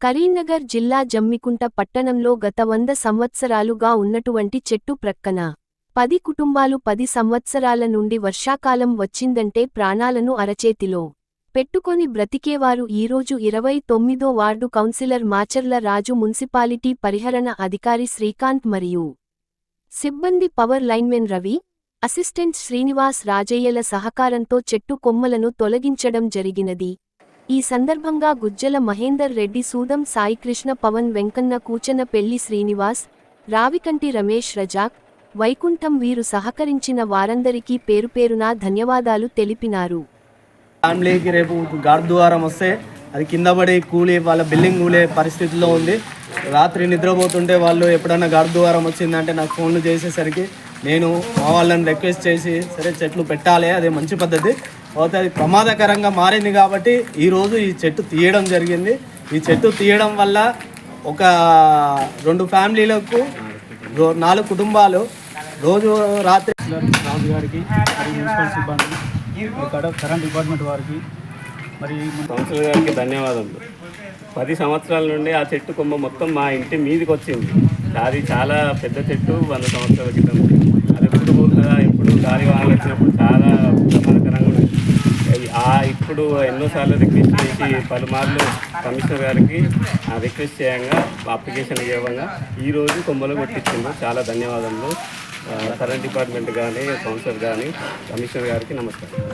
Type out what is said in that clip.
కరీంనగర్ జిల్లా జమ్మికుంట పట్టణంలో గత 100 సంవత్సరాలుగా ఉన్నటువంటి చెట్టు ప్రక్కన 10 కుటుంబాలు 10 సంవత్సరాల నుండి వర్షాకాలం వచ్చిందంటే ప్రాణాలను అరచేతిలో పెట్టుకొని బ్రతికేవారు ఈరోజు 29వ ward councillor Macherla Raju, municipality పరిహరణ అధికారి శ్రీకాంత్ మరియు సిబ్బంది power linemen Ravi, assistant Srinivas రాజయ్యల సహకారంతో చెట్టు కొమ్మలను తొలగించడం జరిగినది. ఈ సందర్భంగా గుజ్జల మహేందర్ రెడ్డి, సూదం సాయికృష్ణ, పవన్ వెంకన్న, కూచన పెళ్లి శ్రీనివాస్, రావికంటి రమేష్, రజాక్, వైకుంఠం వీరు సహకరించిన వారందరికీ పేరుపేరునా ధన్యవాదాలు తెలిపినారు. ఫ్యామిలీకి రేపు గార్ద్వారం వస్తే అది కింద పడి కూలి వాళ్ళ బిల్డింగ్ కూలే పరిస్థితిలో ఉంది. రాత్రి నిద్రపోతుంటే వాళ్ళు ఎప్పుడన్నా గార్ద్వారం వచ్చిందంటే నాకు ఫోన్లు చేసేసరికి నేను మా వాళ్ళని రిక్వెస్ట్ చేసి సరే చెట్లు పెట్టాలి, అదే మంచి పద్ధతి పోతే అది ప్రమాదకరంగా మారింది కాబట్టి ఈరోజు ఈ చెట్టు తీయడం జరిగింది. ఈ చెట్టు తీయడం వల్ల ఒక 2 ఫ్యామిలీలకు 4 కుటుంబాలు రోజు రాత్రి రాజు గారికి మరియు మున్సిపల్ సిబ్బంది, కరెంట్ డిపార్ట్మెంట్ వారికి మరి కౌన్సిలర్ గారికి ధన్యవాదాలు. 10 సంవత్సరాల నుండి ఆ చెట్టు కొమ్మ మొత్తం మా ఇంటి మీదకి వచ్చింది. అది చాలా పెద్ద చెట్టు, 100 సంవత్సరాల క్రితం. అది ఇప్పుడు గాలి వాహనాలు వచ్చినప్పుడు చాలా ప్రమాదకరంగా ఉంది. ఇప్పుడు ఎన్నోసార్లు రిక్వెస్ట్ చేసి పలుమార్లు కమిషనర్ గారికి రిక్వెస్ట్ చేయంగా అప్లికేషన్ ఇవ్వంగా ఈరోజు కొమ్మలు కొట్టించింది. చాలా ధన్యవాదాలు. కరెంట్ డిపార్ట్మెంట్ కానీ, కౌన్సిలర్ కానీ, కమిషనర్ గారికి నమస్కారం.